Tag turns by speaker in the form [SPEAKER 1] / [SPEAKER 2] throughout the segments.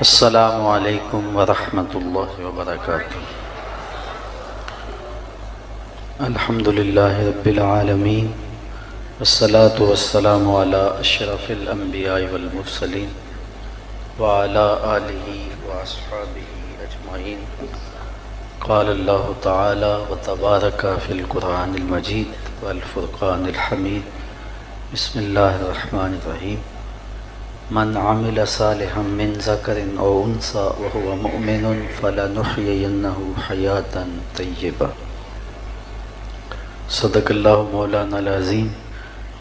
[SPEAKER 1] السلام علیکم ورحمۃ اللہ وبرکاتہ۔ الحمد للہ رب العالمین، والصلاة والسلام علی اشرف الانبیاء والمرسلین وعلی آلہ واصحابہ اجمعین۔ قال اللہ تعالی وتبارک فی القرآن المجید والفرقان الحمید۔ بسم اللہ الرحمن الرحیم۔ من عمل صالحا من ذکر او انثى وهو مؤمن فلنحيينه حیاة طیبہ۔ صدق اللہ مولانا العظیم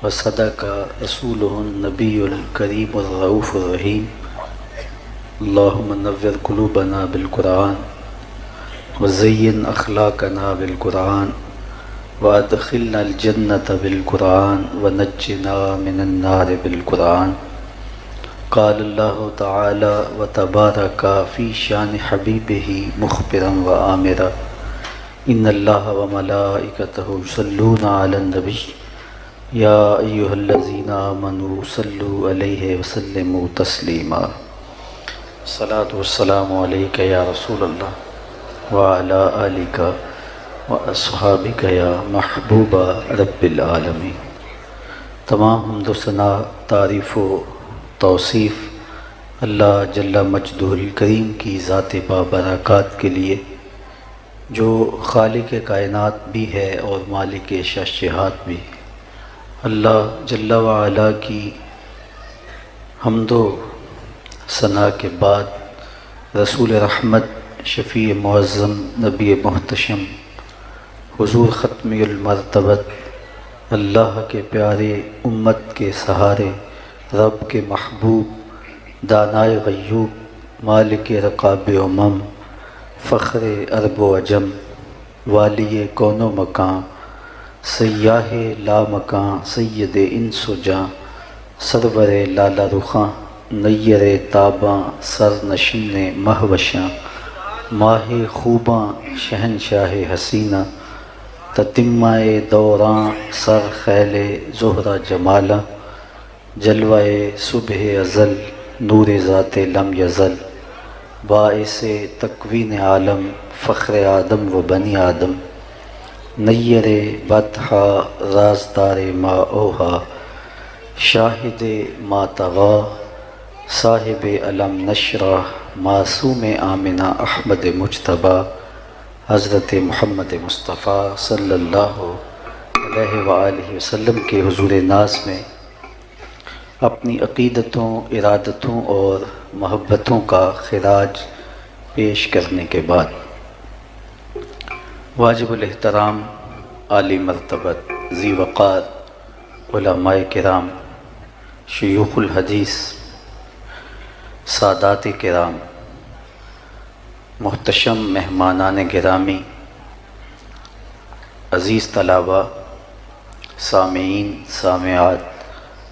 [SPEAKER 1] وصدق رسولہ النبی الکریم الرؤوف الرحیم۔ اللہم نور قلوبنا بالقرآن وزین اخلاقنا بالقرآن وادخلنا الجنة بالقرآن ونجنا من النار بالقرآن۔ قال اللہ تعالی وتبارک فی شان حبیبہ مخبرا وآمرا ان اللہ وملائکتہ یصلون علی النبی یا ایہا الذین آمنوا صلوا علیہ وسلموا تسلیما۔ الصلاۃ والسلام علیک یا رسول اللہ وعلی آلک واصحابک یا محبوب رب العالمین۔ تمام حمد و ثنا، تعریف و توصیف اللہ جل مجدہ الکریم کی ذات بابرکات کے لیے، جو خالق کائنات بھی ہے اور مالک شہنشاہات بھی۔ اللہ جل وعلا کی حمد و ثنا کے بعد رسول رحمت، شفیع معظم، نبی محتشم، حضور ختمی المرتبت، اللہ کے پیارے، امت کے سہارے، رب کے محبوب، دانائے غیوب، مالک رقاب امم، فخر عرب و عجم، والی کون و مکان، سیاہ لا مکان، سید انس و جاں، سرور لالا رخاں، نیر تاباں، سر نشین مہوشاں، ماہ خوباں، شہنشاہ حسینہ، تتمہ دوراں، سر خیل زہرہ جمالہ، جلوہ صبح ازل، نور ذات لم یزل، باعث تکوین عالم، فخر آدم و بنی آدم، نیر بطحا، رازدار ما اوہا، شاہد ما طغا، صاحب علم نشرح، معصوم آمنہ احمد مجتبیٰ، حضرت محمد مصطفیٰ صلی اللہ علیہ وآلہ وسلم کے حضور ناز میں اپنی عقیدتوں، ارادتوں اور محبتوں کا خراج پیش کرنے کے بعد، واجب الاحترام، عالی مرتبت، ذی وقار علماء کرام، شیوخ الحدیث، سادات کرام، محتشم مہمانان گرامی، عزیز طلباء، سامعین، سامعات،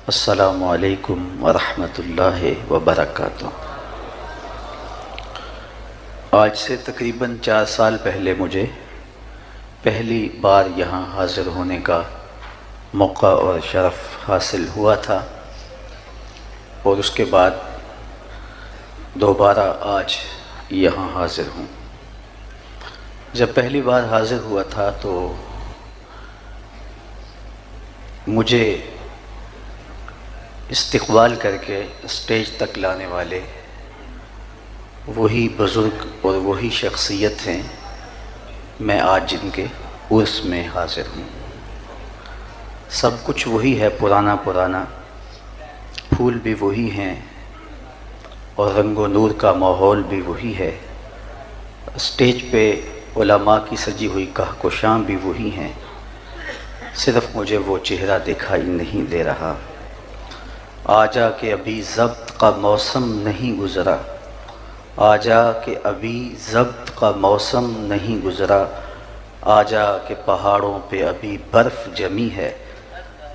[SPEAKER 1] السلام علیکم ورحمۃ اللہ وبرکاتہ۔ آج سے تقریباً 4 سال پہلے مجھے پہلی بار یہاں حاضر ہونے کا موقع اور شرف حاصل ہوا تھا، اور اس کے بعد دوبارہ آج یہاں حاضر ہوں۔ جب پہلی بار حاضر ہوا تھا تو مجھے استقبال کر کے اسٹیج تک لانے والے وہی بزرگ اور وہی شخصیت ہیں، میں آج جن کے عرس میں حاضر ہوں۔ سب کچھ وہی ہے، پرانا پرانا، پھول بھی وہی ہیں اور رنگ و نور کا ماحول بھی وہی ہے، اسٹیج پہ علماء کی سجی ہوئی کہکشاں بھی وہی ہیں، صرف مجھے وہ چہرہ دکھائی نہیں دے رہا۔ آجا کہ ابھی ضبط کا موسم نہیں گزرا، آجا کہ ابھی ضبط کا موسم نہیں گزرا، آجا کہ پہاڑوں پہ ابھی برف جمی ہے،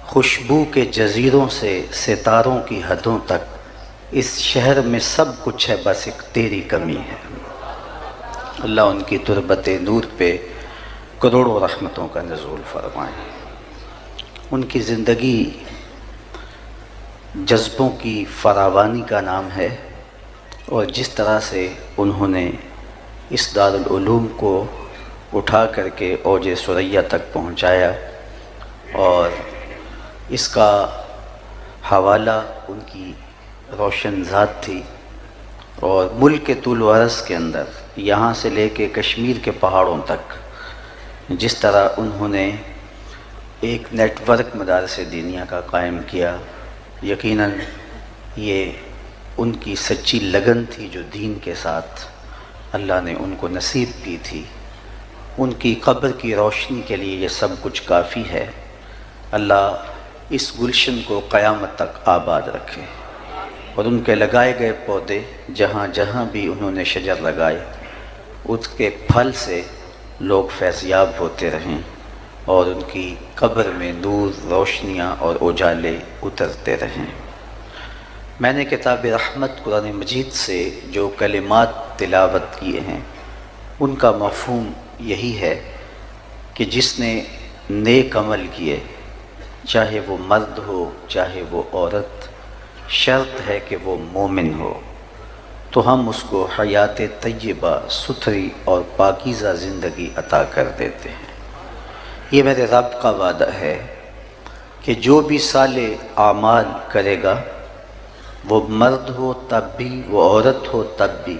[SPEAKER 1] خوشبو کے جزیروں سے ستاروں کی حدوں تک، اس شہر میں سب کچھ ہے، بس ایک تیری کمی ہے۔ اللہ ان کی تربت نور پہ کروڑوں رحمتوں کا نزول فرمائے۔ ان کی زندگی جذبوں کی فراوانی کا نام ہے، اور جس طرح سے انہوں نے اس دارالعلوم کو اٹھا کر کے اوج ثریا تک پہنچایا، اور اس کا حوالہ ان کی روشن ذات تھی، اور ملک کے طول و عرض کے اندر یہاں سے لے کے کشمیر کے پہاڑوں تک جس طرح انہوں نے ایک نیٹ ورک مدارس دینیہ کا قائم کیا، یقیناً یہ ان کی سچی لگن تھی جو دین کے ساتھ اللہ نے ان کو نصیب کی تھی۔ ان کی قبر کی روشنی کے لیے یہ سب کچھ کافی ہے۔ اللہ اس گلشن کو قیامت تک آباد رکھے، اور ان کے لگائے گئے پودے جہاں جہاں بھی انہوں نے شجر لگائے اس کے پھل سے لوگ فیضیاب ہوتے رہیں، اور ان کی قبر میں نور، روشنیاں اور اجالے اترتے رہیں۔ میں نے کتاب رحمت قرآن مجید سے جو کلمات تلاوت کیے ہیں ان کا مفہوم یہی ہے کہ جس نے نیک عمل کیے، چاہے وہ مرد ہو چاہے وہ عورت، شرط ہے کہ وہ مومن ہو، تو ہم اس کو حیات طیبہ، ستھری اور پاکیزہ زندگی عطا کر دیتے ہیں۔ یہ میرے رب کا وعدہ ہے کہ جو بھی صالح اعمال کرے گا، وہ مرد ہو تب بھی، وہ عورت ہو تب بھی،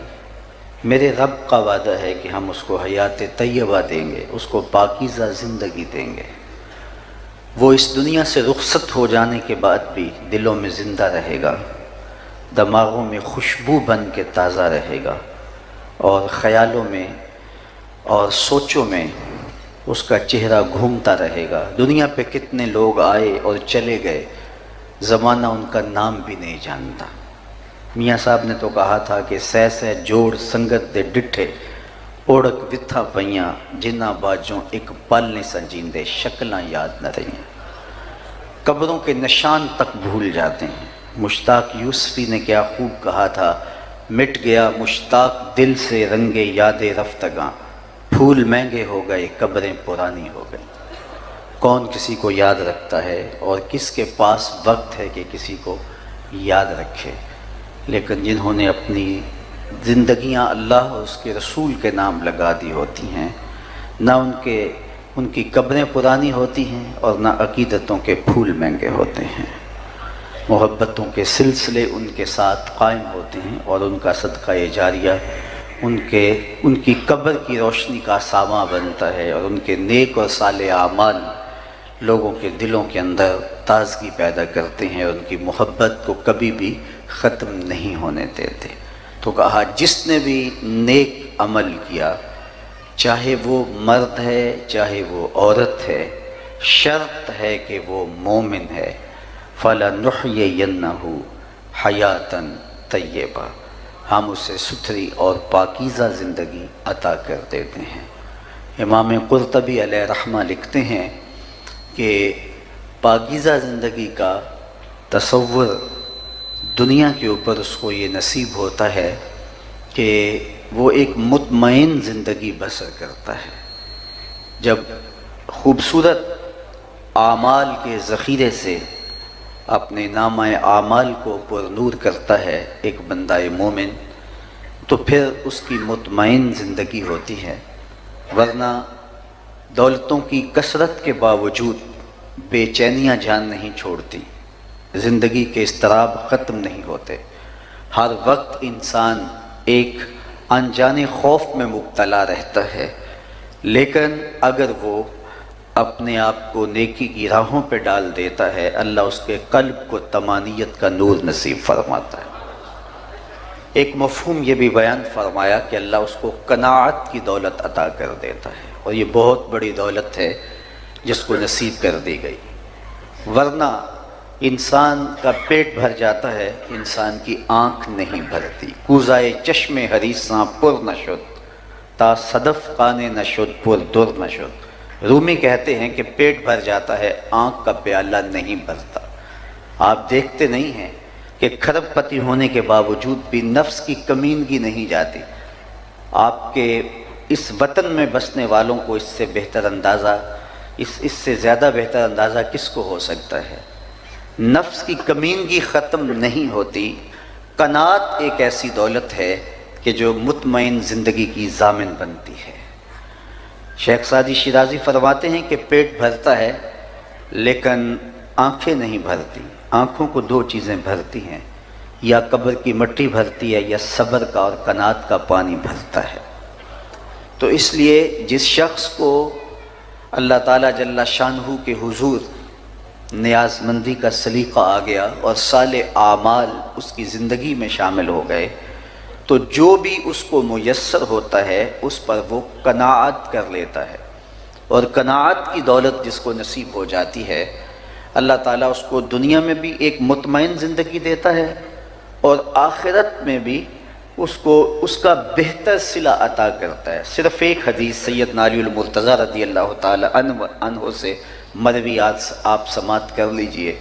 [SPEAKER 1] میرے رب کا وعدہ ہے کہ ہم اس کو حیات طیبہ دیں گے، اس کو پاکیزہ زندگی دیں گے۔ وہ اس دنیا سے رخصت ہو جانے کے بعد بھی دلوں میں زندہ رہے گا، دماغوں میں خوشبو بن کے تازہ رہے گا، اور خیالوں میں اور سوچوں میں اس کا چہرہ گھومتا رہے گا۔ دنیا پہ کتنے لوگ آئے اور چلے گئے، زمانہ ان کا نام بھی نہیں جانتا۔ میاں صاحب نے تو کہا تھا کہ سہ سہ جوڑ سنگت دے ڈٹھے، اوڑک وتھا پئیاں جنہ باجوں ایک پل نہیں سنجیندے، شکلاں یاد نہ رہیں۔ قبروں کے نشان تک بھول جاتے ہیں۔ مشتاق یوسفی نے کیا خوب کہا تھا، مٹ گیا مشتاق دل سے رنگ یاد رفتگاں، پھول مہنگے ہو گئے قبریں پرانی ہو گئیں۔ کون کسی کو یاد رکھتا ہے، اور کس کے پاس وقت ہے کہ کسی کو یاد رکھے؟ لیکن جنہوں نے اپنی زندگیاں اللہ اور اس کے رسول کے نام لگا دی ہوتی ہیں، نہ ان کی قبریں پرانی ہوتی ہیں اور نہ عقیدتوں کے پھول مہنگے ہوتے ہیں۔ محبتوں کے سلسلے ان کے ساتھ قائم ہوتے ہیں، اور ان کا صدقہ جاریہ ان کی قبر کی روشنی کا سامان بنتا ہے، اور ان کے نیک اور صالح اعمال لوگوں کے دلوں کے اندر تازگی پیدا کرتے ہیں، اور ان کی محبت کو کبھی بھی ختم نہیں ہونے دیتے۔ تو کہا جس نے بھی نیک عمل کیا، چاہے وہ مرد ہے چاہے وہ عورت ہے، شرط ہے کہ وہ مومن ہے، فَلَنُحْيِيَنَّهُ حَيَاتً طَيِّبَةً، ہم اسے ستھری اور پاکیزہ زندگی عطا کر دیتے ہیں۔ امام قرطبی علیہ رحمہ لکھتے ہیں کہ پاکیزہ زندگی کا تصور دنیا کے اوپر اس کو یہ نصیب ہوتا ہے کہ وہ ایک مطمئن زندگی بسر کرتا ہے۔ جب خوبصورت اعمال کے ذخیرے سے اپنے نامہ اعمال کو پر نور کرتا ہے ایک بندہ مومن، تو پھر اس کی مطمئن زندگی ہوتی ہے، ورنہ دولتوں کی کثرت کے باوجود بے چینیاں جان نہیں چھوڑتی، زندگی کے اضطراب ختم نہیں ہوتے، ہر وقت انسان ایک انجانے خوف میں مبتلا رہتا ہے۔ لیکن اگر وہ اپنے آپ کو نیکی کی راہوں پہ ڈال دیتا ہے، اللہ اس کے قلب کو طمانیت کا نور نصیب فرماتا ہے۔ ایک مفہوم یہ بھی بیان فرمایا کہ اللہ اس کو قناعت کی دولت عطا کر دیتا ہے، اور یہ بہت بڑی دولت ہے جس کو نصیب کر دی گئی، ورنہ انسان کا پیٹ بھر جاتا ہے، انسان کی آنکھ نہیں بھرتی۔ کوزائے چشم حریصاں پر نشد، تا صدف خانے نشد پر در نشد۔ رومی کہتے ہیں کہ پیٹ بھر جاتا ہے، آنکھ کا پیالہ نہیں بھرتا۔ آپ دیکھتے نہیں ہیں کہ کھرب پتی ہونے کے باوجود بھی نفس کی کمینگی نہیں جاتی۔ آپ کے اس وطن میں بسنے والوں کو اس سے بہتر اندازہ، اس سے زیادہ بہتر اندازہ کس کو ہو سکتا ہے؟ نفس کی کمینگی ختم نہیں ہوتی، قناعت ایک ایسی دولت ہے کہ جو مطمئن زندگی کی ضامن بنتی ہے۔ شیخ سعدی شیرازی فرماتے ہیں کہ پیٹ بھرتا ہے لیکن آنکھیں نہیں بھرتی۔ آنکھوں کو دو چیزیں بھرتی ہیں، یا قبر کی مٹی بھرتی ہے یا صبر کا اور قناعت کا پانی بھرتا ہے۔ تو اس لیے جس شخص کو اللہ تعالیٰ جل شانہ کے حضور نیاز مندی کا سلیقہ آ گیا اور صالح اعمال اس کی زندگی میں شامل ہو گئے، تو جو بھی اس کو میسر ہوتا ہے اس پر وہ قناعت کر لیتا ہے، اور قناعت کی دولت جس کو نصیب ہو جاتی ہے، اللہ تعالیٰ اس کو دنیا میں بھی ایک مطمئن زندگی دیتا ہے اور آخرت میں بھی اس کو اس کا بہتر صلہ عطا کرتا ہے۔ صرف ایک حدیث سیدنا علی المرتضیٰ رضی اللہ تعالی عنہ سے مرویات آپ سماعت کر لیجئے۔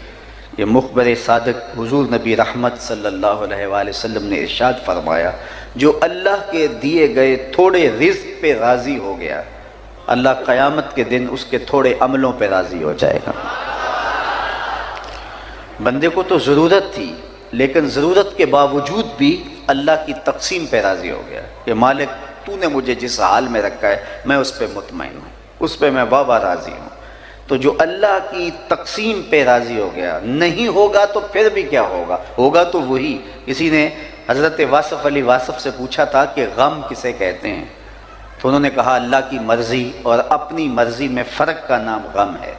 [SPEAKER 1] یہ مخبر صادق حضور نبی رحمت صلی اللہ علیہ وآلہ وسلم نے ارشاد فرمایا، جو اللہ کے دیے گئے تھوڑے رزق پہ راضی ہو گیا، اللہ قیامت کے دن اس کے تھوڑے عملوں پہ راضی ہو جائے گا۔ بندے کو تو ضرورت تھی، لیکن ضرورت کے باوجود بھی اللہ کی تقسیم پہ راضی ہو گیا کہ مالک تو نے مجھے جس حال میں رکھا ہے میں اس پہ مطمئن ہوں، اس پہ میں بابا راضی ہوں۔ تو جو اللہ کی تقسیم پہ راضی ہو گیا، نہیں ہوگا تو پھر بھی کیا ہوگا؟ ہوگا تو وہی۔ کسی نے حضرت واصف علی واصف سے پوچھا تھا کہ غم کسے کہتے ہیں، تو انہوں نے کہا اللہ کی مرضی اور اپنی مرضی میں فرق کا نام غم ہے۔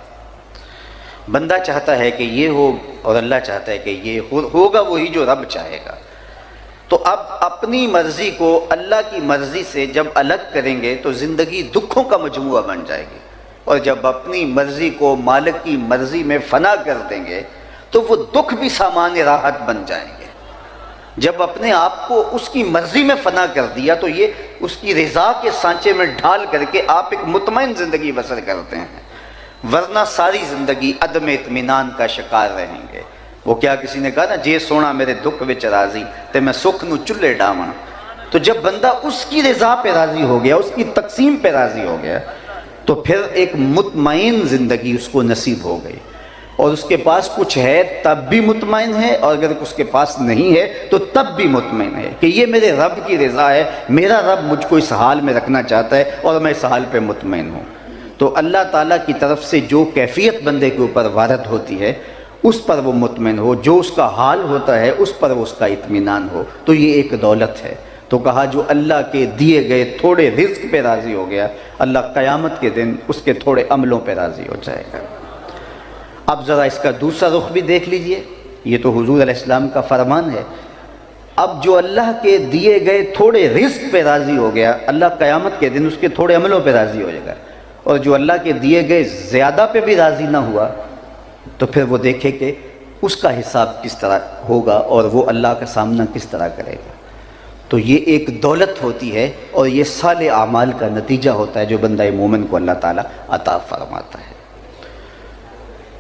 [SPEAKER 1] بندہ چاہتا ہے کہ یہ ہو اور اللہ چاہتا ہے کہ یہ ہوگا وہی جو رب چاہے گا۔ تو اب اپنی مرضی کو اللہ کی مرضی سے جب الگ کریں گے تو زندگی دکھوں کا مجموعہ بن جائے گی، اور جب اپنی مرضی کو مالک کی مرضی میں فنا کر دیں گے تو وہ دکھ بھی سامان راحت بن جائیں گے۔ جب اپنے آپ کو اس کی مرضی میں فنا کر دیا تو یہ اس کی رضا کے سانچے میں ڈھال کر کے آپ ایک مطمئن زندگی بسر کرتے ہیں، ورنہ ساری زندگی عدم اطمینان کا شکار رہیں گے۔ وہ کیا کسی نے کہا نا، جے سونا میرے دکھ وچ راضی تے میں سکھ نو چلے ڈاواں۔ تو جب بندہ اس کی رضا پہ راضی ہو گیا، اس کی تقسیم پہ راضی ہو گیا، تو پھر ایک مطمئن زندگی اس کو نصیب ہو گئی، اور اس کے پاس کچھ ہے تب بھی مطمئن ہے، اور اگر اس کے پاس نہیں ہے تو تب بھی مطمئن ہے کہ یہ میرے رب کی رضا ہے، میرا رب مجھ کو اس حال میں رکھنا چاہتا ہے اور میں اس حال پہ مطمئن ہوں۔ تو اللہ تعالیٰ کی طرف سے جو کیفیت بندے کے اوپر وارد ہوتی ہے اس پر وہ مطمئن ہو، جو اس کا حال ہوتا ہے اس پر اس کا اطمینان ہو، تو یہ ایک دولت ہے۔ تو کہا جو اللہ کے دیے گئے تھوڑے رزق پہ راضی ہو گیا، اللہ قیامت کے دن اس کے تھوڑے عملوں پہ راضی ہو جائے گا۔ اب ذرا اس کا دوسرا رخ بھی دیکھ لیجئے، یہ تو حضور علیہ السلام کا فرمان ہے۔ اب جو اللہ کے دیے گئے تھوڑے رزق پہ راضی ہو گیا، اللہ قیامت کے دن اس کے تھوڑے عملوں پہ راضی ہو جائے گا، اور جو اللہ کے دیے گئے زیادہ پہ بھی راضی نہ ہوا تو پھر وہ دیکھے کہ اس کا حساب کس طرح ہوگا اور وہ اللہ کا سامنا کس طرح کرے گا۔ تو یہ ایک دولت ہوتی ہے، اور یہ صالح اعمال کا نتیجہ ہوتا ہے جو بندہ مومن کو اللہ تعالیٰ عطا فرماتا ہے۔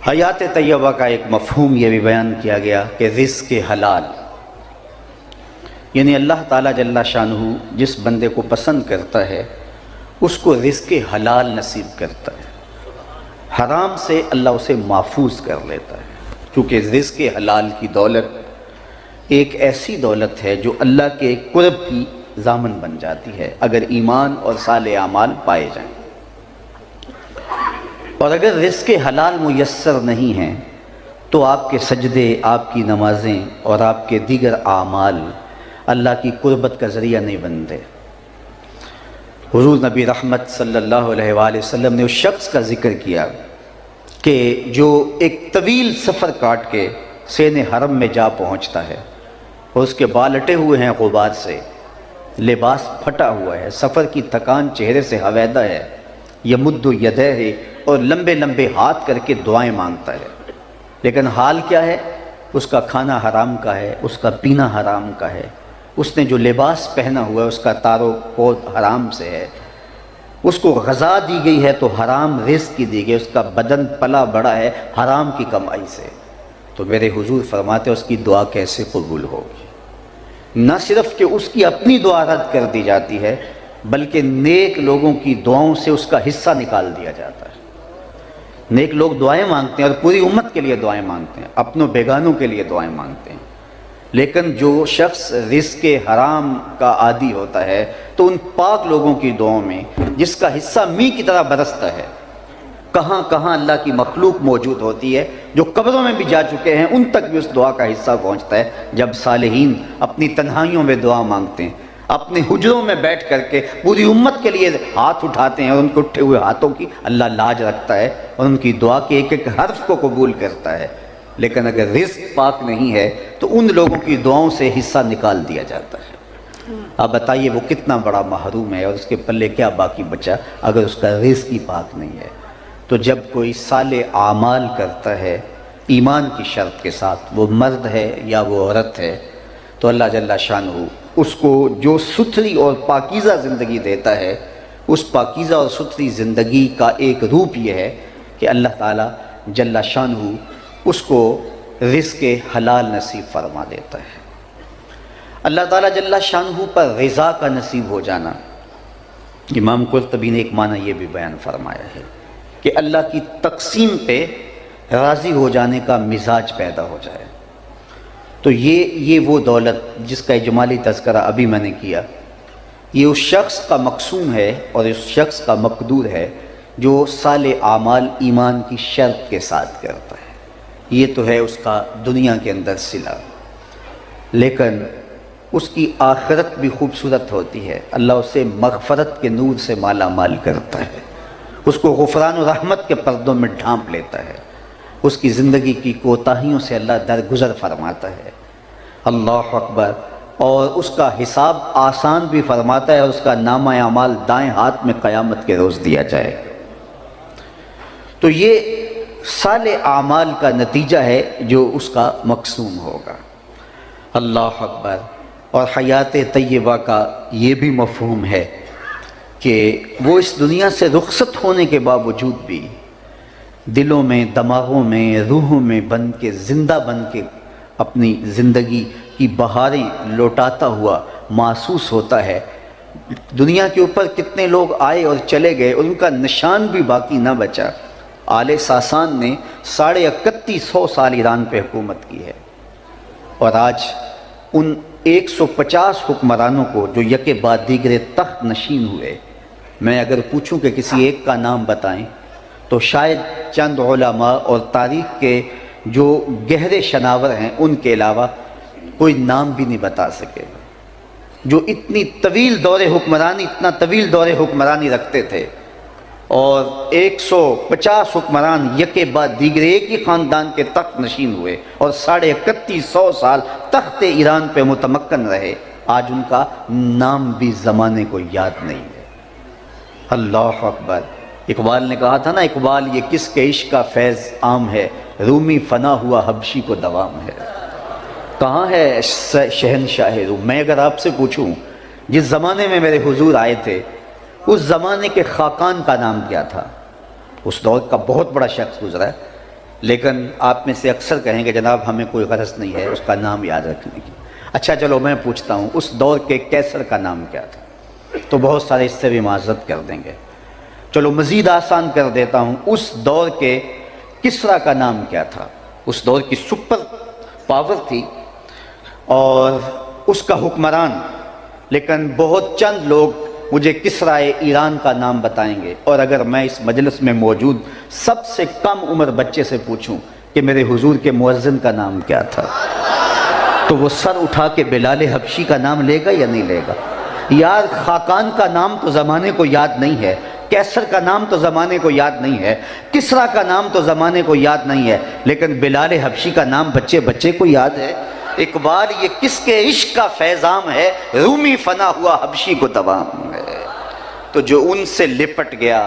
[SPEAKER 1] حیات طیبہ کا ایک مفہوم یہ بھی بیان کیا گیا کہ رزق حلال، یعنی اللہ تعالیٰ جل شانہ جس بندے کو پسند کرتا ہے اس کو رزق حلال نصیب کرتا ہے، حرام سے اللہ اسے محفوظ کر لیتا ہے، کیونکہ رزق حلال کی دولت ایک ایسی دولت ہے جو اللہ کے قرب کی ضامن بن جاتی ہے اگر ایمان اور صالح اعمال پائے جائیں۔ اور اگر رزق حلال میسر نہیں ہیں تو آپ کے سجدے، آپ کی نمازیں اور آپ کے دیگر اعمال اللہ کی قربت کا ذریعہ نہیں بنتے۔ حضور نبی رحمت صلی اللہ علیہ وآلہ وسلم نے اس شخص کا ذکر کیا کہ جو ایک طویل سفر کاٹ کے سین حرم میں جا پہنچتا ہے، اور اس کے بال اٹے ہوئے ہیں غبار سے، لباس پھٹا ہوا ہے، سفر کی تکان چہرے سے حویدہ ہے، یمد یدیہ، اور لمبے لمبے ہاتھ کر کے دعائیں مانگتا ہے، لیکن حال کیا ہے؟ اس کا کھانا حرام کا ہے، اس کا پینا حرام کا ہے، اس نے جو لباس پہنا ہوا ہے اس کا تار و پود حرام سے ہے، اس کو غذا دی گئی ہے تو حرام رزق کی دی گئی، اس کا بدن پلا بڑا ہے حرام کی کمائی سے، تو میرے حضور فرماتے ہیں اس کی دعا کیسے قبول ہوگی؟ نہ صرف کہ اس کی اپنی دعا رد کر دی جاتی ہے بلکہ نیک لوگوں کی دعاؤں سے اس کا حصہ نکال دیا جاتا ہے۔ نیک لوگ دعائیں مانگتے ہیں اور پوری امت کے لیے دعائیں مانگتے ہیں، اپنوں بیگانوں کے لیے دعائیں مانگتے ہیں، لیکن جو شخص رزق حرام کا عادی ہوتا ہے تو ان پاک لوگوں کی دعاؤں میں جس کا حصہ میںہ کی طرح برستا ہے، کہاں کہاں اللہ کی مخلوق موجود ہوتی ہے جو قبروں میں بھی جا چکے ہیں، ان تک بھی اس دعا کا حصہ پہنچتا ہے۔ جب صالحین اپنی تنہائیوں میں دعا مانگتے ہیں، اپنے حجروں میں بیٹھ کر کے پوری امت کے لیے ہاتھ اٹھاتے ہیں، اور ان کے اٹھے ہوئے ہاتھوں کی اللہ لاج رکھتا ہے اور ان کی دعا کے ایک ایک حرف کو قبول کرتا ہے۔ لیکن اگر رزق پاک نہیں ہے تو ان لوگوں کی دعاؤں سے حصہ نکال دیا جاتا ہے۔ اب بتائیے وہ کتنا بڑا محروم ہے، اور اس کے پلے کیا باقی بچا اگر اس کا رزق ہی پاک نہیں ہے۔ تو جب کوئی صالح اعمال کرتا ہے ایمان کی شرط کے ساتھ، وہ مرد ہے یا وہ عورت ہے، تو اللہ جل شانہ اس کو جو ستھری اور پاکیزہ زندگی دیتا ہے، اس پاکیزہ اور ستھری زندگی کا ایک روپ یہ ہے کہ اللہ تعالیٰ جل شانہ اس کو رزق حلال نصیب فرما دیتا ہے۔ اللہ تعالیٰ جل شانہ پر رضا کا نصیب ہو جانا، امام قرطبی نے ایک معنی یہ بھی بیان فرمایا ہے کہ اللہ کی تقسیم پہ راضی ہو جانے کا مزاج پیدا ہو جائے۔ تو یہ وہ دولت جس کا اجمالی تذکرہ ابھی میں نے کیا، یہ اس شخص کا مقسوم ہے اور اس شخص کا مقدور ہے جو صالح اعمال ایمان کی شرط کے ساتھ کرتا ہے۔ یہ تو ہے اس کا دنیا کے اندر صلہ، لیکن اس کی آخرت بھی خوبصورت ہوتی ہے۔ اللہ اسے مغفرت کے نور سے مالا مال کرتا ہے، اس کو غفران و رحمت کے پردوں میں ڈھانپ لیتا ہے، اس کی زندگی کی کوتاہیوں سے اللہ درگزر فرماتا ہے، اللہ اکبر، اور اس کا حساب آسان بھی فرماتا ہے، اور اس کا نامہ اعمال دائیں ہاتھ میں قیامت کے روز دیا جائے گا۔ تو یہ صالح اعمال کا نتیجہ ہے جو اس کا مقسوم ہوگا، اللہ اکبر۔ اور حیات طیبہ کا یہ بھی مفہوم ہے کہ وہ اس دنیا سے رخصت ہونے کے باوجود بھی دلوں میں، دماغوں میں، روحوں میں بن کے، زندہ بن کے اپنی زندگی کی بہاریں لوٹاتا ہوا محسوس ہوتا ہے۔ دنیا کے اوپر کتنے لوگ آئے اور چلے گئے، ان کا نشان بھی باقی نہ بچا۔ آل ساسان نے 3150 سال ایران پہ حکومت کی ہے، اور آج ان 150 حکمرانوں کو جو یکے بعد دیگرے تخت نشین ہوئے، میں اگر پوچھوں کہ کسی ایک کا نام بتائیں تو شاید چند علماء اور تاریخ کے جو گہرے شناور ہیں ان کے علاوہ کوئی نام بھی نہیں بتا سکے، جو اتنا طویل دور حکمرانی رکھتے تھے، اور 150 حکمران یکے بعد دیگرے ایک ہی خاندان کے تخت نشین ہوئے اور 3150 سال تخت ایران پہ متمکن رہے، آج ان کا نام بھی زمانے کو یاد نہیں ہے۔ اللہ اکبر۔ اقبال نے کہا تھا نا، اقبال یہ کس کے عشق کا فیض عام ہے، رومی فنا ہوا حبشی کو دوام ہے۔ کہاں ہے شہنشاہ روم؟ میں اگر آپ سے پوچھوں جس زمانے میں میرے حضور آئے تھے اس زمانے کے خاقان کا نام کیا تھا؟ اس دور کا بہت بڑا شخص گزرا ہے، لیکن آپ میں سے اکثر کہیں گے جناب ہمیں کوئی غرض نہیں ہے اس کا نام یاد رکھنے کی۔ اچھا چلو میں پوچھتا ہوں، اس دور کے کیسر کا نام کیا تھا؟ تو بہت سارے اس سے بھی معذرت کر دیں گے۔ چلو مزید آسان کر دیتا ہوں، اس دور کے کسریٰ کا نام کیا تھا؟ اس دور کی سپر پاور تھی اور اس کا حکمران، لیکن بہت چند لوگ مجھے کسریٰ ایران کا نام بتائیں گے، اور اگر میں اس مجلس میں موجود سب سے کم عمر بچے سے پوچھوں کہ میرے حضور کے مؤذن کا نام کیا تھا، تو وہ سر اٹھا کے بلال حبشی کا نام لے گا یا نہیں لے گا؟ یار خاقان کا نام تو زمانے کو یاد نہیں ہے، کیسر کا نام تو زمانے کو یاد نہیں ہے، کسریٰ کا نام تو زمانے کو یاد نہیں ہے، لیکن بلال حبشی کا نام بچے بچے کو یاد ہے۔ اقبال یہ کس کے عشق کا فیضام ہے، رومی فنا ہوا حبشی کو دوام ہے۔ تو جو ان سے لپٹ گیا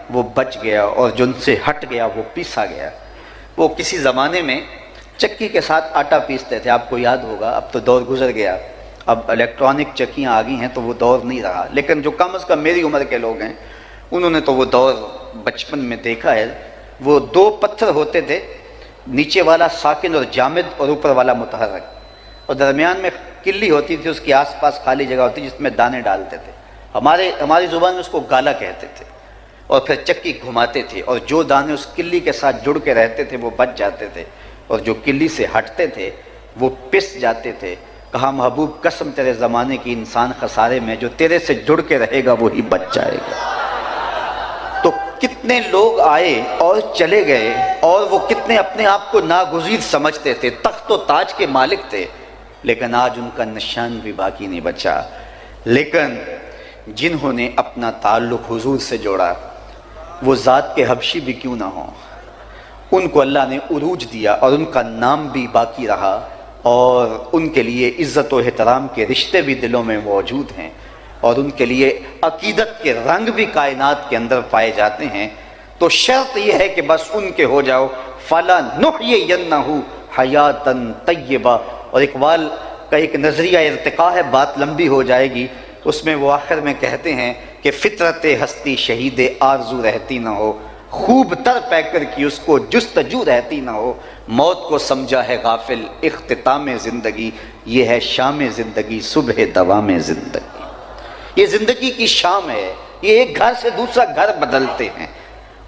[SPEAKER 1] وہ بچ گیا، اور جو ان سے ہٹ گیا وہ پیسا گیا۔ وہ کسی زمانے میں چکی کے ساتھ آٹا پیستے تھے، آپ کو یاد ہوگا، اب تو دور گزر گیا، اب الیکٹرانک چکیاں آ گئی ہیں تو وہ دور نہیں رہا، لیکن جو کم از کم میری عمر کے لوگ ہیں انہوں نے تو وہ دور بچپن میں دیکھا ہے۔ وہ 2 پتھر ہوتے تھے، نیچے والا ساکن اور جامد اور اوپر والا متحرک، اور درمیان میں کلی ہوتی تھی، اس کے آس پاس خالی جگہ ہوتی جس میں دانے ڈالتے تھے، ہماری زبان میں اس کو گالا کہتے تھے، اور پھر چکی گھماتے تھے، اور جو دانے اس کلی کے ساتھ جڑ کے رہتے تھے وہ بچ جاتے تھے، اور جو کلی سے ہٹتے تھے وہ پس جاتے تھے. کہا محبوب قسم تیرے زمانے کی انسان خسارے میں، جو تیرے سے جڑ کے رہے گا وہی بچ جائے گا. تو کتنے لوگ آئے اور چلے گئے، اور وہ کتنے اپنے آپ کو ناگزیر سمجھتے تھے، تخت و تاج کے مالک تھے، لیکن آج ان کا نشان بھی باقی نہیں بچا. لیکن جنہوں نے اپنا تعلق حضور سے جوڑا، وہ ذات کے حبشی بھی کیوں نہ ہوں، ان کو اللہ نے عروج دیا اور ان کا نام بھی باقی رہا، اور ان کے لیے عزت و احترام کے رشتے بھی دلوں میں موجود ہیں، اور ان کے لیے عقیدت کے رنگ بھی کائنات کے اندر پائے جاتے ہیں. تو شرط یہ ہے کہ بس ان کے ہو جاؤ. فَلَنُحْيِيَنَّهُ حَيَاتًا طَيِّبَةً. اور اقبال کا ایک نظریہ ارتقاء ہے، بات لمبی ہو جائے گی. اس میں وہ آخر میں کہتے ہیں کہ فطرت ہستی شہید آرزو رہتی نہ ہو، خوب تر پیکر کی اس کو جستجو رہتی نہ ہو. موت کو سمجھا ہے غافل اختتام زندگی، یہ ہے شام زندگی صبح دوام زندگی. یہ زندگی کی شام ہے، یہ ایک گھر سے دوسرا گھر بدلتے ہیں،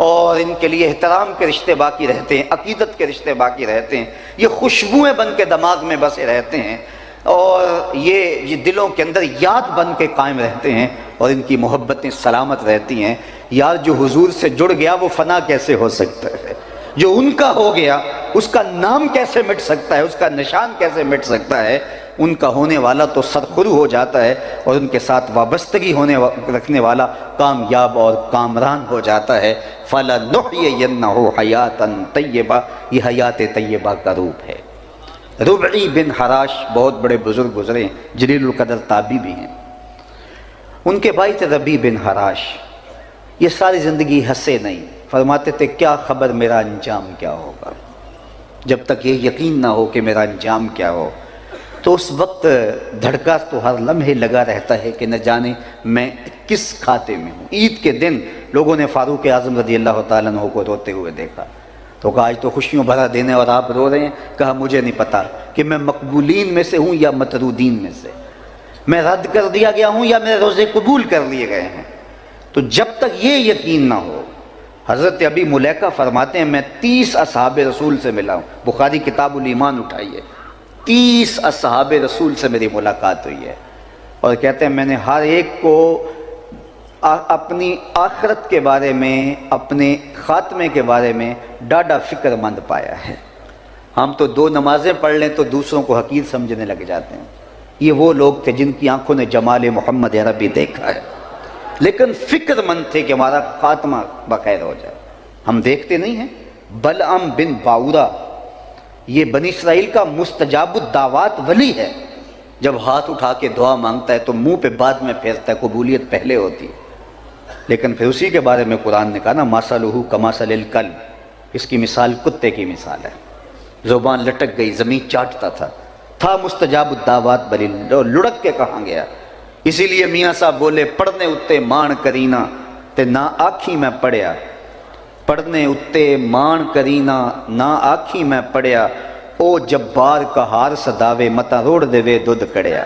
[SPEAKER 1] اور ان کے لیے احترام کے رشتے باقی رہتے ہیں، عقیدت کے رشتے باقی رہتے ہیں. یہ خوشبوئیں بن کے دماغ میں بسے رہتے ہیں، اور یہ دلوں کے اندر یاد بن کے قائم رہتے ہیں، اور ان کی محبتیں سلامت رہتی ہیں. یار جو حضور سے جڑ گیا وہ فنا کیسے ہو سکتا ہے؟ جو ان کا ہو گیا اس کا نام کیسے مٹ سکتا ہے؟ اس کا نشان کیسے مٹ سکتا ہے؟ ان کا ہونے والا تو سرخرو ہو جاتا ہے، اور ان کے ساتھ وابستگی رکھنے والا کامیاب اور کامران ہو جاتا ہے. فَلَنُحْيِيَنَّهُ حَيَاتًا طَيِّبَةً. یہ حیات طیبہ کا روپ ہے. ربعی بن حراش بہت بڑے بزرگ گزرے، جلیل القدر تابعی بھی ہیں. ان کے بھائی تھے ربیع بن حراش. یہ ساری زندگی ہنسے نہیں، فرماتے تھے کیا خبر میرا انجام کیا ہوگا، جب تک یہ یقین نہ ہو کہ میرا انجام کیا ہو. تو اس وقت دھڑکا تو ہر لمحے لگا رہتا ہے کہ نہ جانے میں کس کھاتے میں ہوں. عید کے دن لوگوں نے فاروق اعظم رضی اللہ تعالیٰ عنہ کو روتے ہوئے دیکھا، تو کہا آج تو خوشیوں بھرا دن ہے اور آپ رو رہے ہیں. کہا مجھے نہیں پتا کہ میں مقبولین میں سے ہوں یا مطرودین میں سے، میں رد کر دیا گیا ہوں یا میرے روزے قبول کر لیے گئے ہیں. تو جب تک یہ یقین نہ ہو، حضرت ابی ملیکہ فرماتے ہیں میں 30 اصحاب رسول سے ملا ہوں. بخاری کتاب الایمان اٹھائیے، 30 اصحاب رسول سے میری ملاقات ہوئی ہے، اور کہتے ہیں میں نے ہر ایک کو اپنی آخرت کے بارے میں، اپنے خاتمے کے بارے میں ڈاڈا فکر مند پایا ہے. ہم تو 2 نمازیں پڑھ لیں تو دوسروں کو حقیر سمجھنے لگ جاتے ہیں. یہ وہ لوگ تھے جن کی آنکھوں نے جمال محمد عربی دیکھا ہے، لیکن فکر مند تھے کہ ہمارا خاتمہ بخیر ہو جائے. ہم دیکھتے نہیں ہیں بلعم بن باورا، یہ بنی اسرائیل کا مستجاب الدعوات ولی ہے. جب ہاتھ اٹھا کے دعا مانگتا ہے تو منہ پہ بعد میں پھیرتا ہے، قبولیت پہلے ہوتی ہے. لیکن پھر اسی کے بارے میں قرآن نے کہا نا مثلہ کمثل الکلب، اس کی مثال کتے کی مثال ہے. زبان لٹک گئی، زمین چاٹتا تھا مستجاب الدعوات ولی، لڑک کے کہاں گیا. اسی لیے میاں صاحب بولے پڑھنے اتے مان کرینا تے نہ آکھی میں پڑھیا، پڑھنے اتے مان کرینا نہ آکھی میں پڑھیا، او جبار کا ہار صداوے متا روڑ دے وے دودھ کڑیا.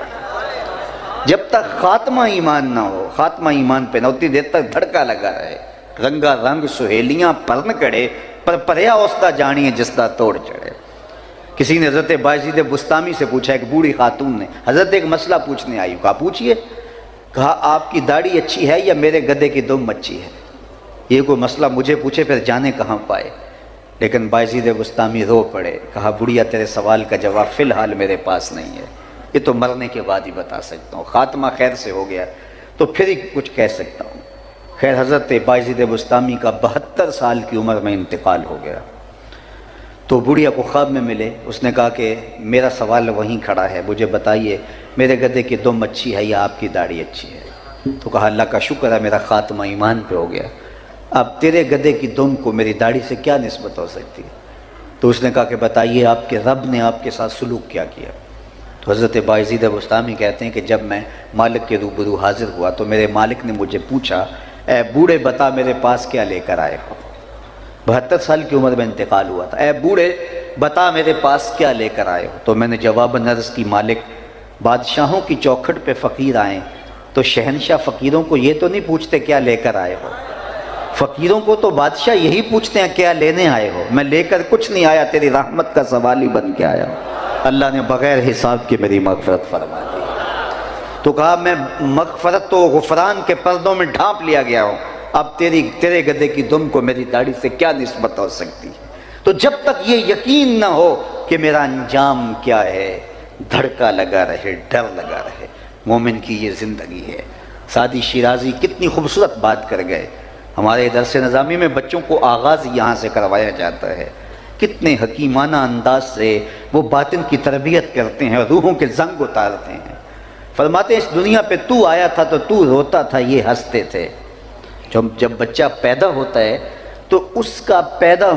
[SPEAKER 1] جب تک خاتمہ ایمان نہ ہو، خاتمہ ایمان پہ نہ ہوتی دیر تک دھڑکا لگا رہے. رنگا رنگ سہیلیاں پرن کڑے، پر پریا اوستا جانیے جس دا توڑ چڑھے. کسی نے حضرت بایزید بستامی سے پوچھا، ایک بوڑھی خاتون نے، حضرت ایک مسئلہ پوچھنے آئی. کہا پوچھئے. کہا آپ کی داڑھی اچھی ہے یا میرے گدے کی دم اچھی ہے؟ یہ کوئی مسئلہ مجھے پوچھے پھر جانے کہاں پائے. لیکن بایزید بستامی رو پڑے. کہا بڑھیا تیرے سوال کا جواب فی الحال میرے پاس نہیں ہے، یہ تو مرنے کے بعد ہی بتا سکتا ہوں. خاتمہ خیر سے ہو گیا تو پھر ہی کچھ کہہ سکتا ہوں. خیر حضرت بایزید بستامی کا 72 سال کی عمر میں انتقال ہو گیا. تو بڑھیا کو خواب میں ملے. اس نے کہا کہ میرا سوال وہیں کھڑا ہے، مجھے بتائیے میرے گدے کی دم اچھی ہے یا آپ کی داڑھی اچھی ہے؟ تو کہا اللہ کا شکر ہے میرا خاتمہ ایمان پہ ہو گیا. اب تیرے گدے کی دم کو میری داڑھی سے کیا نسبت ہو سکتی ہے؟ تو اس نے کہا کہ بتائیے آپ کے رب نے آپ کے ساتھ سلوک کیا کیا؟ تو حضرت بایزید بستامی کہتے ہیں کہ جب میں مالک کے روبرو حاضر ہوا تو میرے مالک نے مجھے پوچھا اے بوڑھے بتا میرے پاس کیا لے کر آئے ہو. 72 سال کی عمر میں انتقال ہوا تھا. اے بوڑھے بتا میرے پاس کیا لے کر آئے ہو. تو میں نے جواباً عرض کی مالک بادشاہوں کی چوکھٹ پہ فقیر آئیں تو شہنشاہ فقیروں کو یہ تو نہیں پوچھتے کیا لے کر آئے ہو، فقیروں کو تو بادشاہ یہی پوچھتے ہیں کیا لینے آئے ہو. میں لے کر کچھ نہیں آیا، تیری رحمت کا سوال ہی بن کے آیا ہوں. اللہ نے بغیر حساب کے میری مغفرت فرما دی۔ تو کہا میں مغفرت تو غفران کے پردوں میں ڈھانپ لیا گیا ہوں، اب تیرے گدھے کی دم کو میری داڑھی سے کیا نسبت ہو سکتی ہے؟ تو جب تک یہ یقین نہ ہو کہ میرا انجام کیا ہے، دھڑکا لگا رہے، ڈر لگا رہے، مومن کی یہ زندگی ہے۔ سعدی شیرازی کتنی خوبصورت بات کر گئے۔ ہمارے درس نظامی میں بچوں کو آغاز یہاں سے کروایا جاتا ہے، کتنے حکیمانہ انداز سے وہ باطن کی تربیت کرتے ہیں اور روحوں کے زنگ اتارتے ہیں۔ فرماتے ہیں اس دنیا پہ تو آیا تھا تو روتا تھا، یہ ہنستے تھے۔ جب بچہ پیدا ہوتا ہے تو اس کا پیدا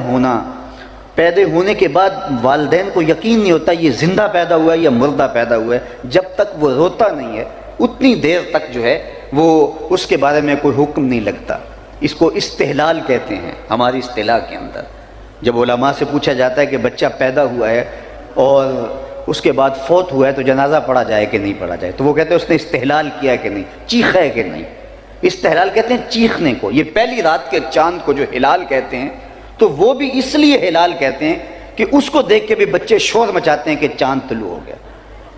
[SPEAKER 1] ہونے کے بعد والدین کو یقین نہیں ہوتا یہ زندہ پیدا ہوا ہے یا مردہ پیدا ہوا ہے۔ جب تک وہ روتا نہیں ہے اتنی دیر تک جو ہے وہ اس کے بارے میں کوئی حکم نہیں لگتا۔ اس کو استحلال کہتے ہیں ہماری اصطلاح کے اندر۔ جب علماء سے پوچھا جاتا ہے کہ بچہ پیدا ہوا ہے اور اس کے بعد فوت ہوا ہے تو جنازہ پڑھا جائے کہ نہیں پڑھا جائے، تو وہ کہتے ہیں اس نے استحلال کیا ہے کہ نہیں، چیخا ہے کہ نہیں۔ استحلال کہتے ہیں چیخنے کو۔ یہ پہلی رات کے چاند کو جو ہلال کہتے ہیں تو وہ بھی اس لیے ہلال کہتے ہیں کہ اس کو دیکھ کے بھی بچے شور مچاتے ہیں کہ چاند طلوع ہو گیا۔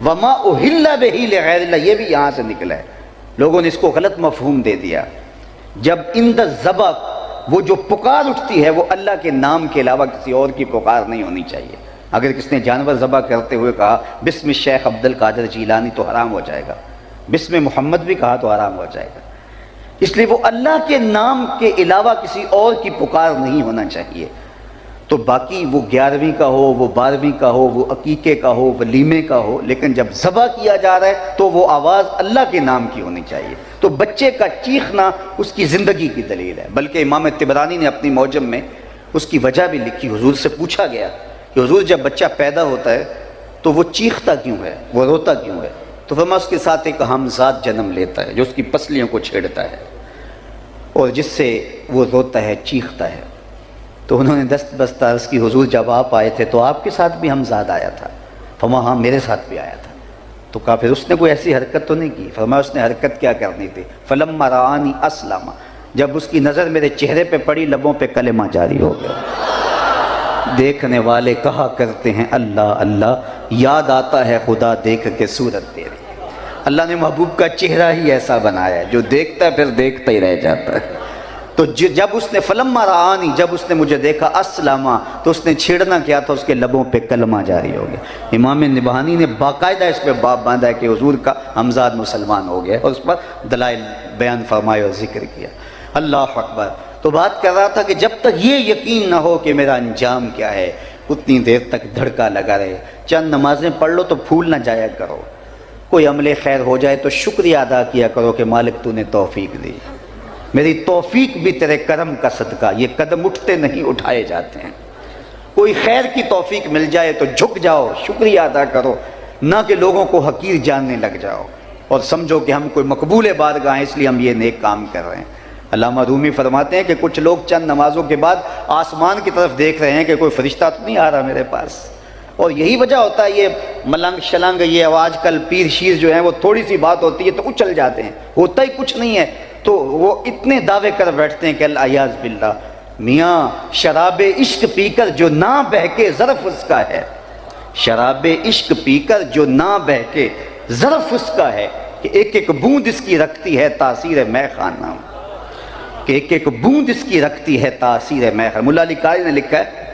[SPEAKER 1] وما اہل بہ لغیر اللہ، یہ بھی یہاں سے نکلا ہے۔ لوگوں نے اس کو غلط مفہوم دے دیا۔ جب عند الذبح وہ جو پکار اٹھتی ہے وہ اللہ کے نام کے علاوہ کسی اور کی پکار نہیں ہونی چاہیے۔ اگر کس نے جانور ذبح کرتے ہوئے کہا بسم الشیخ عبد القادر جیلانی تو حرام ہو جائے گا، بسم محمد بھی کہا تو حرام ہو جائے گا۔ اس لیے وہ اللہ کے نام کے علاوہ کسی اور کی پکار نہیں ہونا چاہیے۔ تو باقی وہ 11ویں کا ہو، وہ 12ویں کا ہو، وہ عقیقے کا ہو، ولیمے کا ہو، لیکن جب ذبح کیا جا رہا ہے تو وہ آواز اللہ کے نام کی ہونی چاہیے۔ تو بچے کا چیخنا اس کی زندگی کی دلیل ہے۔ بلکہ امام طبرانی نے اپنی معجم میں اس کی وجہ بھی لکھی۔ حضور سے پوچھا گیا کہ حضور جب بچہ پیدا ہوتا ہے تو وہ چیختا کیوں ہے، وہ روتا کیوں ہے؟ تو فرمایا اس کے ساتھ ایک ہمزاد جنم لیتا ہے جو اس کی پسلیوں کو چھیڑتا ہے اور جس سے وہ روتا ہے، چیختا ہے۔ تو انہوں نے دست بست عرض کی حضور جب آپ آئے تھے تو آپ کے ساتھ بھی ہمزاد آیا تھا؟ فرمایا ہاں میرے ساتھ بھی آیا تھا۔ تو کہا پھر اس نے کوئی ایسی حرکت تو نہیں کی؟ فرمایا اس نے حرکت کیا کرنی تھی؟ فلما رآنی اسلم، جب اس کی نظر میرے چہرے پہ پڑی لبوں پہ کلمہ جاری ہو گیا۔ دیکھنے والے کہا کرتے ہیں اللہ اللہ، یاد آتا ہے خدا دیکھ کے صورت تیری۔ اللہ نے محبوب کا چہرہ ہی ایسا بنایا ہے جو دیکھتا ہے پھر دیکھتا ہی رہ جاتا ہے۔ تو جب اس نے فلما رآنی، جب اس نے مجھے دیکھا اسلما، تو اس نے چھیڑنا کیا تھا؟ اس کے لبوں پہ کلمہ جاری ہو گیا۔ امام نبہانی نے باقاعدہ اس پہ باب باندھا ہے کہ حضور کا ہمزاد مسلمان ہو گیا اور اس پر دلائل بیان فرمائے اور ذکر کیا۔ اللہ اکبر۔ تو بات کر رہا تھا کہ جب تک یہ یقین نہ ہو کہ میرا انجام کیا ہے اتنی دیر تک دھڑکا لگا رہے۔ چند نمازیں پڑھ لو تو پھول نہ جایا کرو، کوئی عمل خیر ہو جائے تو شکریہ ادا کیا کرو کہ مالک تو نے توفیق دی، میری توفیق بھی تیرے کرم کا صدقہ، یہ قدم اٹھتے نہیں اٹھائے جاتے ہیں۔ کوئی خیر کی توفیق مل جائے تو جھک جاؤ، شکریہ ادا کرو، نہ کہ لوگوں کو حقیر جاننے لگ جاؤ اور سمجھو کہ ہم کوئی مقبول بارگاہ ہیں اس لیے ہم یہ نیک کام کر رہے ہیں۔ علامہ رومی فرماتے ہیں کہ کچھ لوگ چند نمازوں کے بعد آسمان کی طرف دیکھ رہے ہیں کہ کوئی فرشتہ تو نہیں آ رہا میرے پاس، اور یہی وجہ ہوتا ہے یہ ملنگ شلنگ، یہ آج کل پیر شیر جو ہیں وہ تھوڑی سی بات ہوتی ہے تو اچل جاتے ہیں، ہوتا ہی کچھ نہیں ہے تو وہ اتنے دعوے کر بیٹھتے ہیں کہ العیاذ باللہ۔ میاں شراب عشق پی کر جو نہ بہکے ظرف اس کا ہے، شراب عشق پی کر جو نہ بہکے ظرف اس کا ہے، کہ ایک ایک بوند اس کی رکھتی ہے تاثیر مے خانہ، کہ ایک ایک بوند اس کی رکھتی ہے تاثیر مے خانہ۔ مولا علی قاری نے لکھا ہے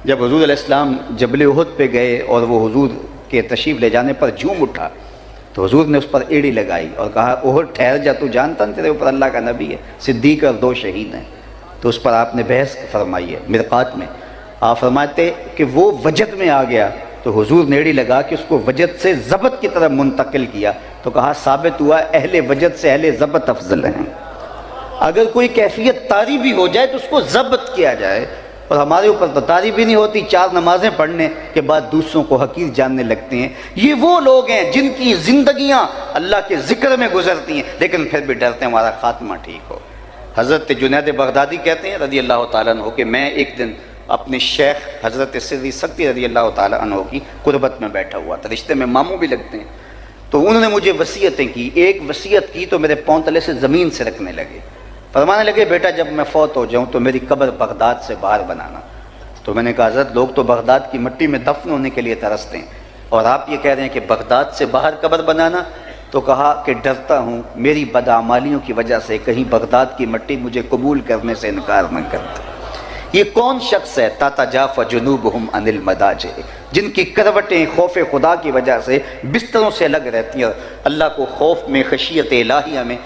[SPEAKER 1] جب حضور علیہ السلام جبل احد پہ گئے اور وہ حضور کے تشریف لے جانے پر جھوم اٹھا تو حضور نے اس پر ایڑی لگائی اور کہا احد ٹھہر جا، تو جانتا نا تیرے اوپر اللہ کا نبی ہے، صدیق اور 2 شہید ہیں۔ تو اس پر آپ نے بحث فرمائی ہے مرقات میں، آپ فرماتے کہ وہ وجد میں آ گیا تو حضور نے ایڑی لگا کہ اس کو وجد سے ضبط کی طرف منتقل کیا، تو کہا ثابت ہوا اہل وجد سے اہل ضبط افضل ہیں۔ اگر کوئی کیفیت طاری بھی ہو جائے تو اس کو ضبط کیا جائے، اور ہمارے اوپر تو طاری بھی نہیں ہوتی، 4 نمازیں پڑھنے کے بعد دوسروں کو حقیر جاننے لگتے ہیں۔ یہ وہ لوگ ہیں جن کی زندگیاں اللہ کے ذکر میں گزرتی ہیں لیکن پھر بھی ڈرتے ہیں ہمارا خاتمہ ٹھیک ہو۔ حضرت جنید بغدادی کہتے ہیں رضی اللہ تعالیٰ عنہ کہ میں ایک دن اپنے شیخ حضرت سری سکتی رضی اللہ تعالیٰ عنہ کی قربت میں بیٹھا ہوا تھا، رشتے میں ماموں بھی لگتے ہیں، تو انہوں نے مجھے وصیتیں کی۔ ایک وصیت کی تو میرے پاؤں تلے سے زمین سے رکھنے لگے، فرمانے لگے بیٹا جب میں فوت ہو جاؤں تو میری قبر بغداد سے باہر بنانا۔ تو میں نے کہا حضرت لوگ تو بغداد کی مٹی میں دفن ہونے کے لیے ترستے ہیں، اور آپ یہ کہہ رہے ہیں کہ بغداد سے باہر قبر بنانا، تو کہا کہ ڈرتا ہوں میری بدعمالیوں کی وجہ سے کہیں بغداد کی مٹی مجھے قبول کرنے سے انکار نہ کر دے۔ یہ کون شخص ہے تتجافی جنوبہم عن المضاجع، جن کی کروٹیں خوف خدا کی وجہ سے بستروں سے الگ رہتی ہیں، اللہ کو خوف میں، خشیت الہیہ میں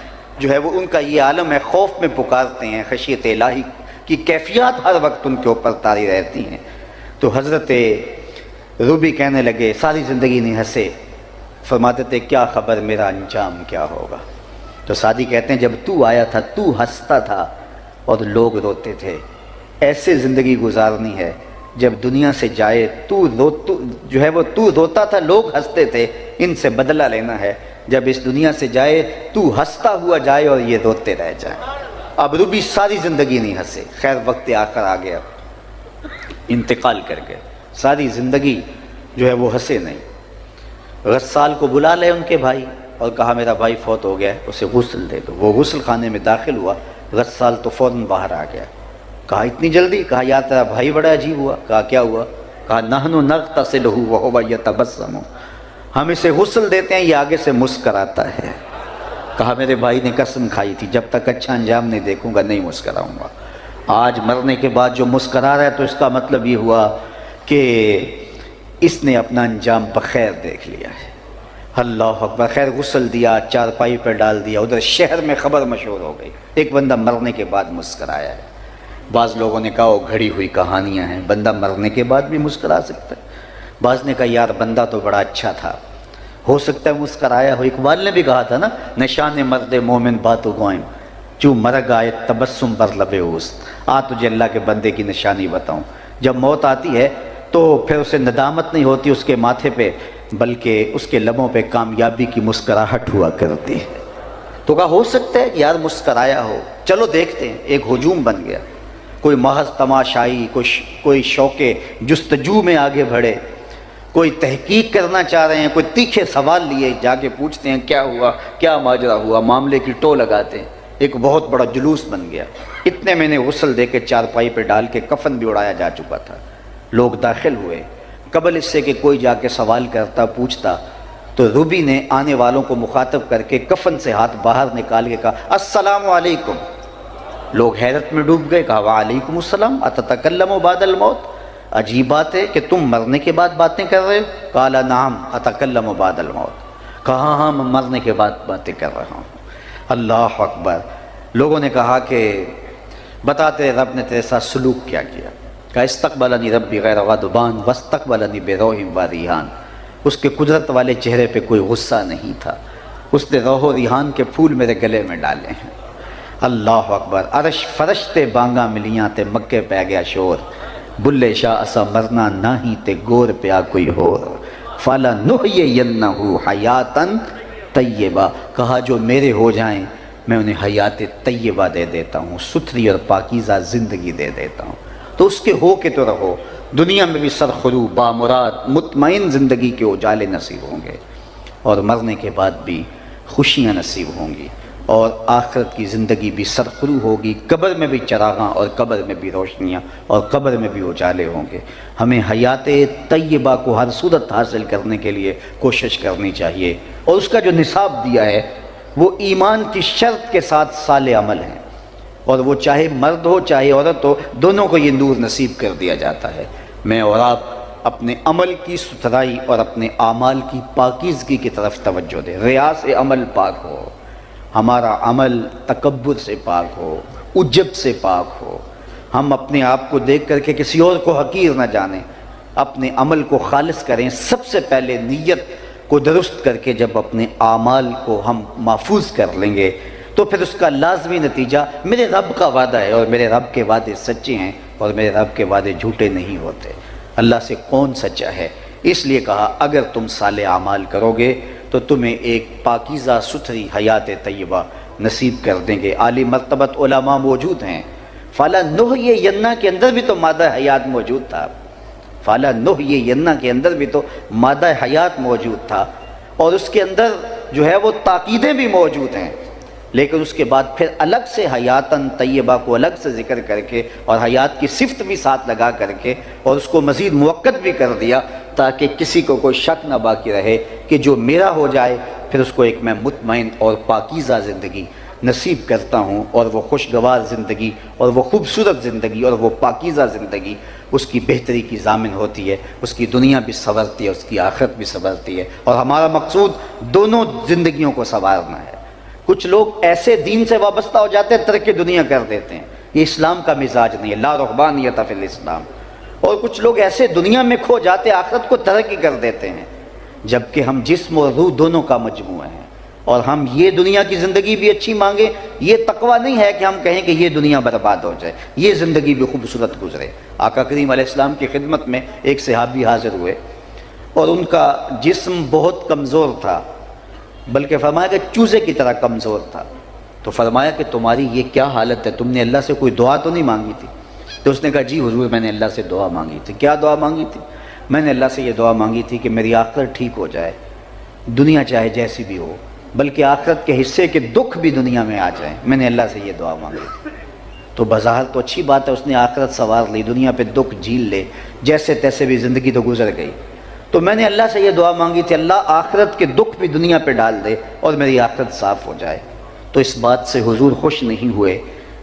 [SPEAKER 1] جو ہے وہ ان کا یہ عالم ہے، خوف میں پکارتے ہیں، خشیت الہی کی کیفیات ہر وقت ان کے اوپر طاری رہتی ہیں۔ تو حضرت روبی کہنے لگے، ساری زندگی نہیں ہنسے، فرماتے تھے کیا خبر میرا انجام کیا ہوگا۔ تو سعدی کہتے ہیں جب تو آیا تھا تو ہنستا تھا اور لوگ روتے تھے، ایسے زندگی گزارنی ہے جب دنیا سے جائے تو روتا تھا لوگ ہنستے تھے، ان سے بدلہ لینا ہے جب اس دنیا سے جائے تو ہنستا ہوا جائے اور یہ روتے رہ جائیں۔ اب روبی ساری زندگی نہیں ہنسے، خیر وقت آخر آ گیا، انتقال کر گئے، ساری زندگی جو ہے وہ ہنسے نہیں۔ غسال کو بلا لے ان کے بھائی اور کہا میرا بھائی فوت ہو گیا ہے، اسے غسل دے دو۔ وہ غسل خانے میں داخل ہوا، غسال تو فوراً باہر آ گیا۔ کہا اتنی جلدی؟ کہا یا تیرا بھائی بڑا عجیب ہوا۔ کہا کیا ہوا؟ کہا نحن نغتسلہ وہو یتبسم، ہم اسے غسل دیتے ہیں یہ آگے سے مسکراتا ہے۔ کہا میرے بھائی نے قسم کھائی تھی جب تک اچھا انجام نہیں دیکھوں گا نہیں مسکراؤں گا، آج مرنے کے بعد جو مسکرا رہا ہے تو اس کا مطلب یہ ہوا کہ اس نے اپنا انجام بخیر دیکھ لیا ہے۔ اللہ اکبر۔ خیر غسل دیا، چارپائی پہ ڈال دیا، ادھر شہر میں خبر مشہور ہو گئی ایک بندہ مرنے کے بعد مسکرایا ہے۔ بعض لوگوں نے کہا وہ گھڑی ہوئی کہانیاں ہیں، بندہ مرنے کے بعد بھی مسکرا سکتا ہے۔ بعض نے کہا یار بندہ تو بڑا اچھا تھا، ہو سکتا ہے مسکرایا ہو۔ اقبال نے بھی کہا تھا نا، نشان مرد مومن باتو گوئم چو مرگ آئے تبسم بر لب اوست، آ تجھے اللہ کے بندے کی نشانی بتاؤں، جب موت آتی ہے تو پھر اسے ندامت نہیں ہوتی اس کے ماتھے پہ، بلکہ اس کے لبوں پہ کامیابی کی مسکراہٹ ہوا کرتی ہے۔ تو کہا ہو سکتا ہے کہ یار مسکرایا ہو، چلو دیکھتے ہیں۔ ایک ہجوم بن گیا، کوئی محض تماشائی، کوئی شوق جستجو میں آگے بڑھے، کوئی تحقیق کرنا چاہ رہے ہیں، کوئی تیکھے سوال لیے جا کے پوچھتے ہیں کیا ہوا، کیا ماجرا ہوا، معاملے کی ٹو لگاتے ہیں۔ ایک بہت بڑا جلوس بن گیا۔ اتنے میں نے غسل دے کے چارپائی پہ ڈال کے کفن بھی اڑایا جا چکا تھا، لوگ داخل ہوئے۔ قبل اس سے کہ کوئی جا کے سوال کرتا پوچھتا تو روبی نے آنے والوں کو مخاطب کر کے کفن سے ہاتھ باہر نکال کے کہا السلام علیکم۔ لوگ حیرت میں ڈوب گئے، کہا وعلیکم السلام اتتکلم بعد الموت، عجیب بات ہے کہ تم مرنے کے بعد باتیں کر رہے ہو۔ قال نعم اتکلم بعد الموت، کہا ہاں میں مرنے کے بعد باتیں کر رہا ہوں۔ اللہ اکبر۔ لوگوں نے کہا کہ بتاتے رب نے تیرے ساتھ سلوک کیا کیا؟ کہا استقبلنی ربی غیر غضبان واستقبلنی بروح و ریحان، اس کے قدرت والے چہرے پہ کوئی غصہ نہیں تھا، اس نے روح و ریحان کے پھول میرے گلے میں ڈالے ہیں۔ اللہ اکبر۔ عرش فرشتے بانگا ملیاں تے مکے پہ گیا شور، بلے شاہ اسا مرنا نہ ہی تے گور پیا کوئی ہور، فلا نحیینہ حیاتاً طیبہ، کہا جو میرے ہو جائیں میں انہیں حیات طیبہ دے دیتا ہوں، ستھری اور پاکیزہ زندگی دے دیتا ہوں۔ تو اس کے ہو کے تو رہو، دنیا میں بھی سرخرو بامراد مطمئن زندگی کے اجالے نصیب ہوں گے، اور مرنے کے بعد بھی خوشیاں نصیب ہوں گی، اور آخرت کی زندگی بھی سرخرو ہوگی، قبر میں بھی چراغاں اور قبر میں بھی روشنیاں اور قبر میں بھی اجالے ہوں گے۔ ہمیں حیات طیبہ کو ہر صورت حاصل کرنے کے لیے کوشش کرنی چاہیے، اور اس کا جو نصاب دیا ہے وہ ایمان کی شرط کے ساتھ صالح عمل ہیں، اور وہ چاہے مرد ہو چاہے عورت ہو، دونوں کو یہ نور نصیب کر دیا جاتا ہے۔ میں اور آپ اپنے عمل کی ستھرائی اور اپنے اعمال کی پاکیزگی کی طرف توجہ دیں، ریا سے عمل پاک ہو، ہمارا عمل تکبر سے پاک ہو، عجب سے پاک ہو، ہم اپنے آپ کو دیکھ کر کے کسی اور کو حقیر نہ جانیں، اپنے عمل کو خالص کریں۔ سب سے پہلے نیت کو درست کر کے جب اپنے اعمال کو ہم محفوظ کر لیں گے تو پھر اس کا لازمی نتیجہ میرے رب کا وعدہ ہے، اور میرے رب کے وعدے سچے ہیں، اور میرے رب کے وعدے جھوٹے نہیں ہوتے۔ اللہ سے کون سچا ہے؟ اس لیے کہا اگر تم صالح اعمال کرو گے تو تمہیں ایک پاکیزہ ستھری حیات طیبہ نصیب کر دیں گے۔ عالی مرتبت علماء موجود ہیں، فلا نحیینہ کے اندر بھی تو مادہ حیات موجود تھا، فلا نحیینہ کے اندر بھی تو مادہ حیات موجود تھا، اور اس کے اندر جو ہے وہ تاکیدیں بھی موجود ہیں۔ لیکن اس کے بعد پھر الگ سے حیاتاً طیبہ کو الگ سے ذکر کر کے اور حیات کی صفت بھی ساتھ لگا کر کے اور اس کو مزید موقت بھی کر دیا تاکہ کسی کو کوئی شک نہ باقی رہے کہ جو میرا ہو جائے پھر اس کو ایک میں مطمئن اور پاکیزہ زندگی نصیب کرتا ہوں، اور وہ خوشگوار زندگی اور وہ خوبصورت زندگی اور وہ پاکیزہ زندگی اس کی بہتری کی ضامن ہوتی ہے، اس کی دنیا بھی سنورتی ہے، اس کی آخرت بھی سنورتی ہے، اور ہمارا مقصود دونوں زندگیوں کو سنوارنا ہے۔ کچھ لوگ ایسے دین سے وابستہ ہو جاتے ہیں ترک دنیا کر دیتے ہیں، یہ اسلام کا مزاج نہیں ہے، لا رہبانیت فی الاسلام۔ اور کچھ لوگ ایسے دنیا میں کھو جاتے آخرت کو ترک کر دیتے ہیں، جبکہ ہم جسم اور روح دونوں کا مجموعہ ہیں، اور ہم یہ دنیا کی زندگی بھی اچھی مانگیں۔ یہ تقویٰ نہیں ہے کہ ہم کہیں کہ یہ دنیا برباد ہو جائے، یہ زندگی بھی خوبصورت گزرے۔ آقا کریم علیہ السلام کی خدمت میں ایک صحابی حاضر ہوئے اور ان کا جسم بہت کمزور تھا، بلکہ فرمایا کہ چوزے کی طرح کمزور تھا۔ تو فرمایا کہ تمہاری یہ کیا حالت ہے، تم نے اللہ سے کوئی دعا تو نہیں مانگی تھی؟ تو اس نے کہا جی حضور میں نے اللہ سے دعا مانگی تھی۔ کیا دعا مانگی تھی؟ میں نے اللہ سے یہ دعا مانگی تھی کہ میری آخرت ٹھیک ہو جائے، دنیا چاہے جیسی بھی ہو، بلکہ آخرت کے حصے کے دکھ بھی دنیا میں آ جائیں، میں نے اللہ سے یہ دعا مانگی تھی۔ تو بظاہر تو اچھی بات ہے، اس نے آخرت سنوار لی، دنیا پہ دکھ جھیل لے، جیسے تیسے بھی زندگی تو گزر گئی۔ تو میں نے اللہ سے یہ دعا مانگی تھی اللہ آخرت کے دکھ بھی دنیا پہ ڈال دے اور میری آخرت صاف ہو جائے۔ تو اس بات سے حضور خوش نہیں ہوئے،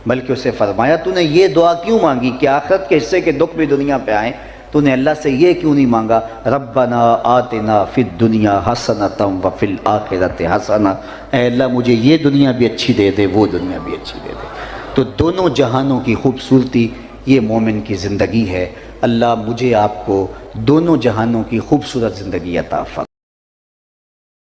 [SPEAKER 1] بلکہ اسے فرمایا تو نے یہ دعا کیوں مانگی کہ آخرت کے حصے کے دکھ بھی دنیا پہ آئیں؟ تو نے اللہ سے یہ کیوں نہیں مانگا ربنا آتنا فی الدنیا حسنۃ وفی الآخرۃ حسنہ، اے اللہ مجھے یہ دنیا بھی اچھی دے دے، وہ دنیا بھی اچھی دے دے۔ تو دونوں جہانوں کی خوبصورتی یہ مومن کی زندگی ہے۔ اللہ مجھے آپ کو دونوں جہانوں کی خوبصورت زندگی عطا فرمائے۔